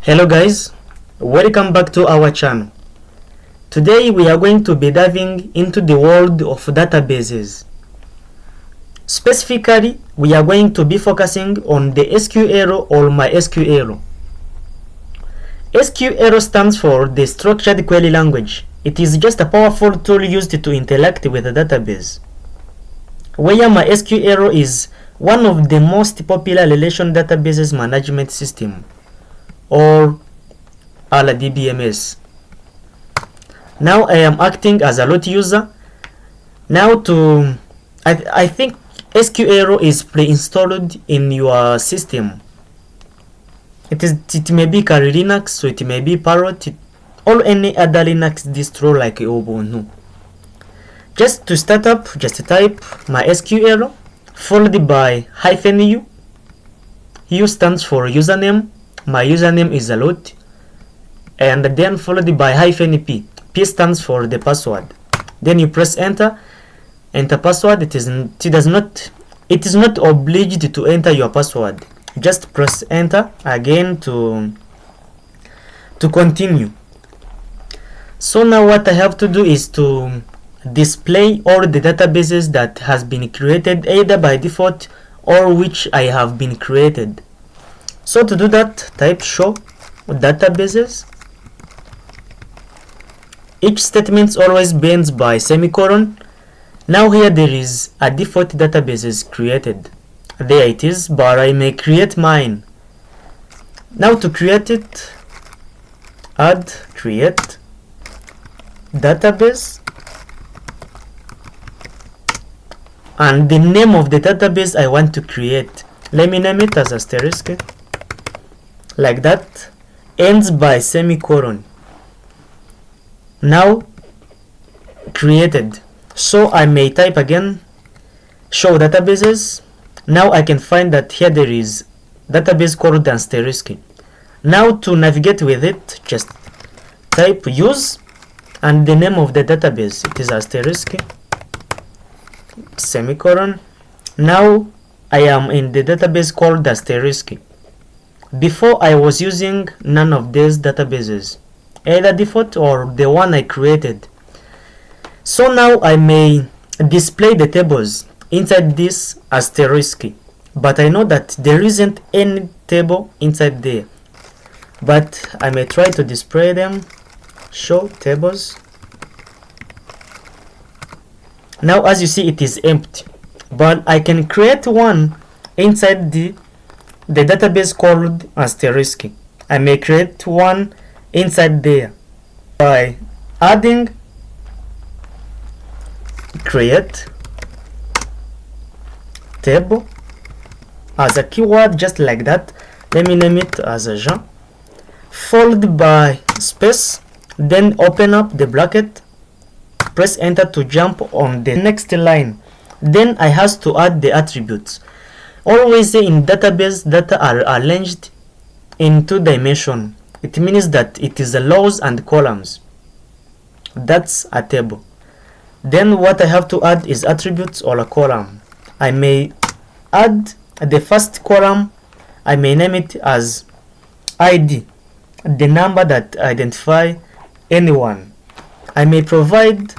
Hello guys, welcome back to our channel. Today we are going to be diving into the world of databases. Specifically, we are going to be focusing on the SQL or MySQL. SQL stands for the Structured Query Language. It is just a powerful tool used to interact with a database. Where MySQL is one of the most popular relational databases management system, or RDBMS. Now I am acting as a root user. Now I think SQL is pre-installed in your system. It may be Kali Linux, so it may be Parrot, or any other Linux distro like Ubuntu. Just to start up, just type MySQL followed by -u. U stands for username. My username is a root, and then followed by -p. P stands for the password. Then you press enter. Enter password. It is not obliged to enter your password. Just press enter again to continue. So now what I have to do is to display all the databases that has been created either by default or which I have been created. So to do that, type show databases. Each statement always begins by semicolon. Now here there is a default databases created. There it is, but I may create mine. Now to create it, add create database, and the name of the database I want to create. Let me name it as asterisk. Like that, ends by semicolon. Now created. So I may type again show databases. Now I can find that here there is database called asterisk. Now to navigate with it, just type use and the name of the database. It is asterisk semicolon. Now I am in the database called asterisk. Before I was using none of these databases, either default or the one I created. So now I may display the tables inside this asterisk, but I know that there isn't any table inside there. But I may try to display them. Show tables. Now as you see, it is empty, but I can create one inside the database called asterisk. I may create one inside there by adding create table as a keyword, just like that. Let me name it as a Jean, followed by space, then open up the bracket, press enter to jump on the next line. Then I have to add the attributes. Always in database, data are arranged in 2 dimensions. It means that it is a rows and columns. That's a table. Then what I have to add is attributes or a column. I may add the first column. I may name it as ID, the number that identify anyone. I may provide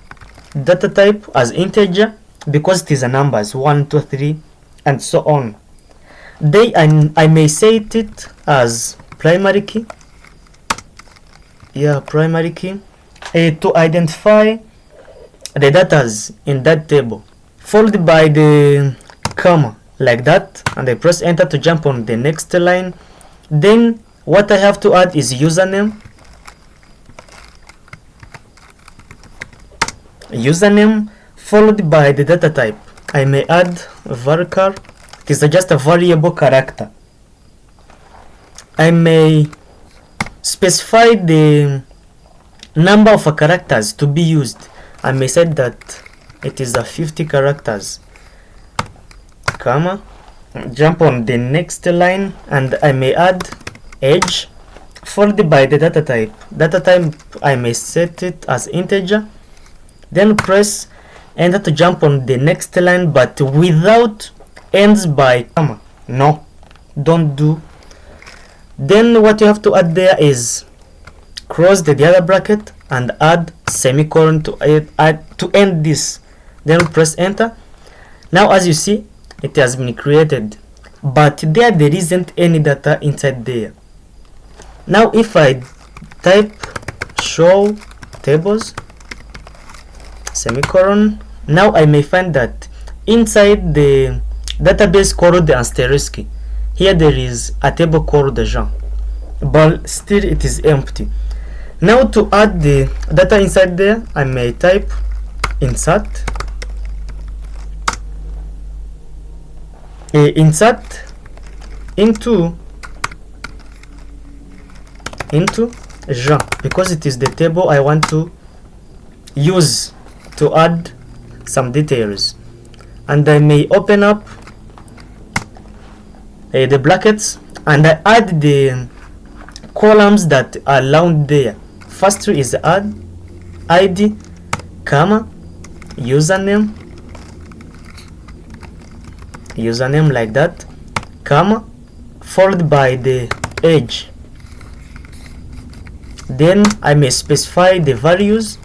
data type as integer because it is a numbers 1, 2, 3, and so on. Then I may set it as primary key. Primary key to identify the data in that table, followed by the comma, like that, and I press enter to jump on the next line. Then what I have to add is username, followed by the data type. I may add varchar. It is just a variable character. I may specify the number of characters to be used. I may say that it is a 50 characters, comma, jump on the next line, and I may add age, followed by the data type. Data type I may set it as integer, then press enter to jump on the next line, but without ends by comma. No, don't do Then what you have to add there is cross the other bracket and add semicolon to end this, then press enter. Now as you see, it has been created, but there isn't any data inside there. Now if I type show tables semicolon, now I may find that inside the database called the asterisk, here there is a table called Jean, but still it is empty. Now to add the data inside there, I may type insert into Jean, because it is the table I want to use to add some details. And I may open up the brackets and I add the columns that are around there. First is add ID, comma, username like that, comma, followed by the age. Then I may specify the values.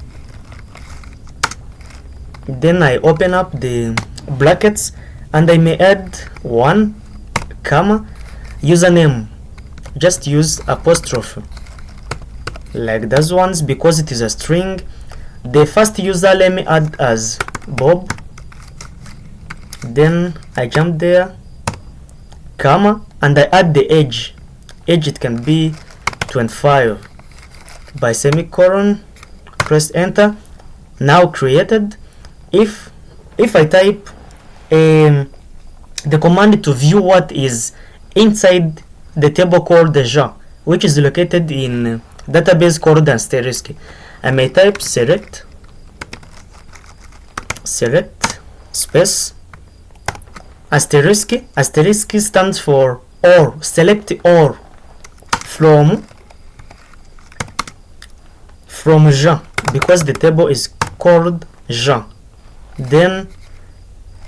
Then I open up the brackets and I may add 1, comma, username, just use apostrophe like those ones because it is a string. The first user let me add as Bob, then I jump there, comma, and I add the age. It can be 25 by semicolon, press enter. Now created. If I type the command to view what is inside the table called the Jean, which is located in database called asterisk, I may type select space asterisk. Asterisk stands for or, select or from Jean, because the table is called Jean. Then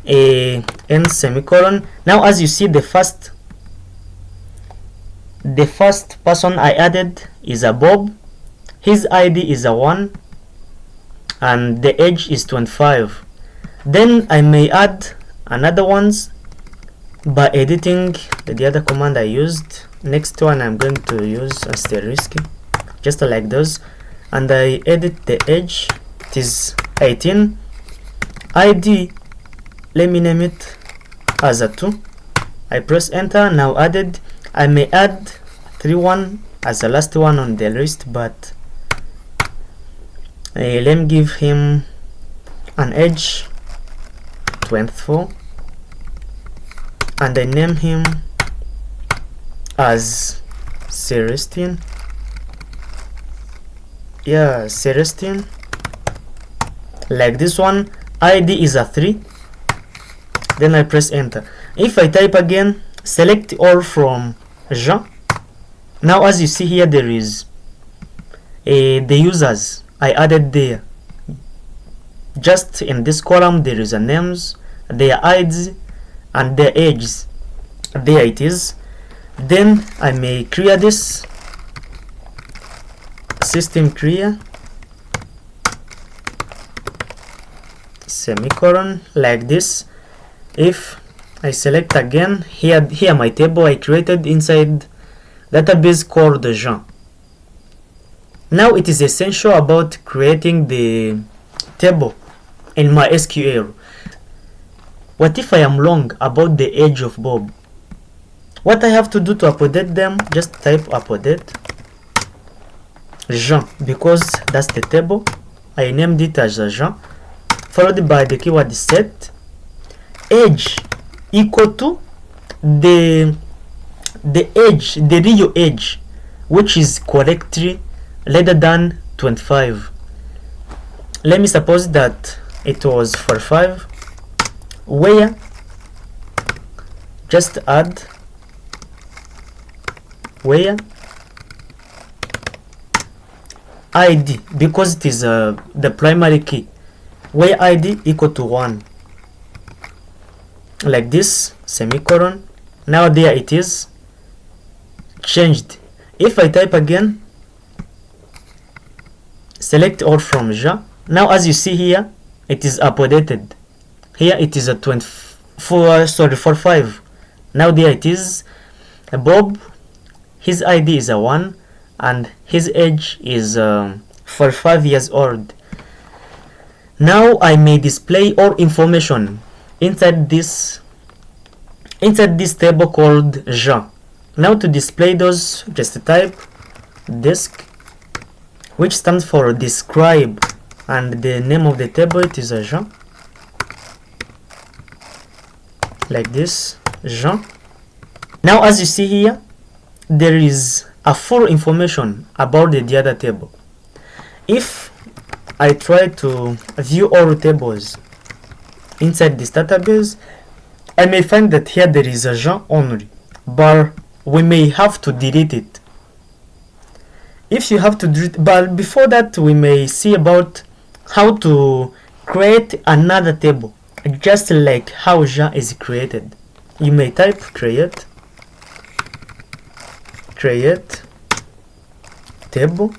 end semicolon. Now as you see, the first person I added is a Bob. His ID is a 1 and the age is 25. Then I may add another ones by editing the other command I used. Next one I'm going to use asterisk, just like those, and I edit the age. It is 18. ID, let me name it as a 2. I press enter. Now added. I may add 31 as the last one on the list, but let me give him an age 24 and I name him as Celestine. Yeah, Celestine, like this one. ID is a 3. Then I press enter. If I type again, select all from Jean. Now as you see here, there is the users I added there. Just in this column there is a names, their IDs and their ages. There it is. Then I may clear this, system clear, semicolon, like this. If I select again, here my table I created inside database called Jean. Now it is essential about creating the table in MySQL. What if I am wrong about the age of Bob? What I have to do to update them, just type update Jean, because that's the table. I named it as Jean, followed by the keyword set age equal to the age, the real age, which is correctly rather than 25. Let me suppose that it was 45, where just add where ID, because it is the primary key, where ID equal to 1, like this, semicolon. Now there it is, changed. If I type again, select all from Ja. Now as you see here, it is updated. Here it is a 45. Now there it is. Bob, his ID is a 1 and his age is 45 years old. Now I may display all information inside this table called Ja. Now to display those, just type disk, which stands for describe, and the name of the table it is a Ja, like this, Ja. Now as you see here, there is a full information about the other table. If I try to view all tables inside this database, I may find that here there is a Ja only, but we may have to delete it. If you have to delete, but before that we may see about how to create another table, just like how Ja is created. You may type create table.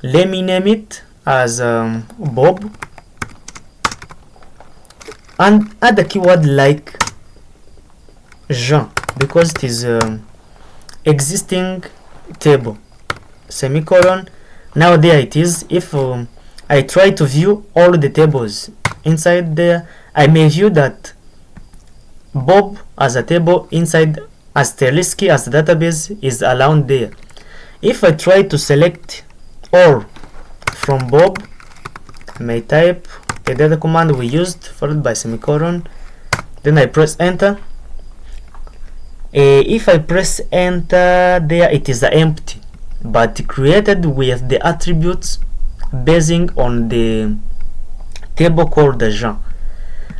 Let me name it as Bob, and add a keyword like Ja because it is existing table, semicolon. Now there it is. If I try to view all the tables inside there, I may view that Bob as a table inside asterisk as the database is allowed there. If I try to select all from Bob, I may type the data command we used followed by semicolon, then I press enter. If I press enter, there it is empty, but created with the attributes basing on the table called the Ja.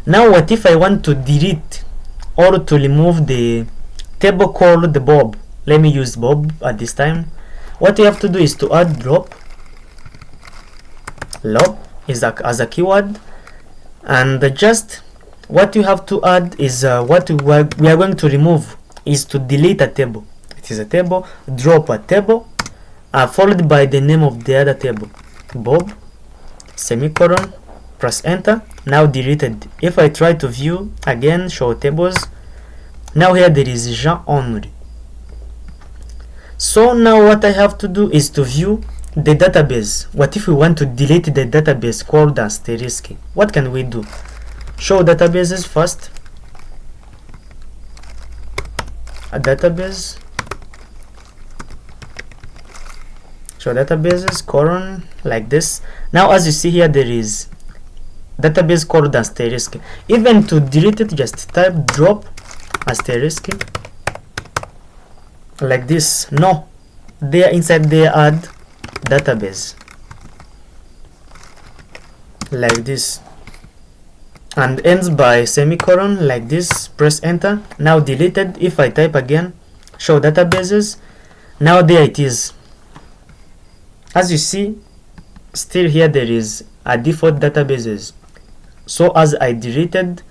Now what if I want to delete or to remove the table called the Bob? Let me use Bob at this time. What you have to do is to add drop is as a keyword, and just what you have to add is what we are going to remove is to delete a table. It is a table, drop a table, followed by the name of the other table, Bob, semicolon, press enter. Now deleted. If I try to view again, show tables, now here there is Ja only. So now what I have to do is to view the database. What if we want to delete the database called asterisk? What can we do? Show databases first. A database. Show databases colon like this. Now as you see here, there is database called asterisk. Even to delete it, just type drop asterisk like this. No, there inside there add database like this and ends by semicolon like this. Press enter. Now deleted. If I type again, show databases, now there it is. As you see, still here there is a default databases. So as I deleted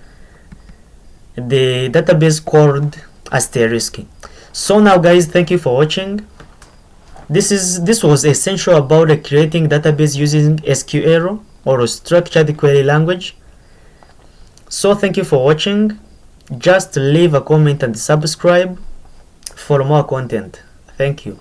the database called asterisk. So now guys, thank you for watching. This was essential about creating database using SQL or structured query language. So thank you for watching. Just leave a comment and subscribe for more content. Thank you.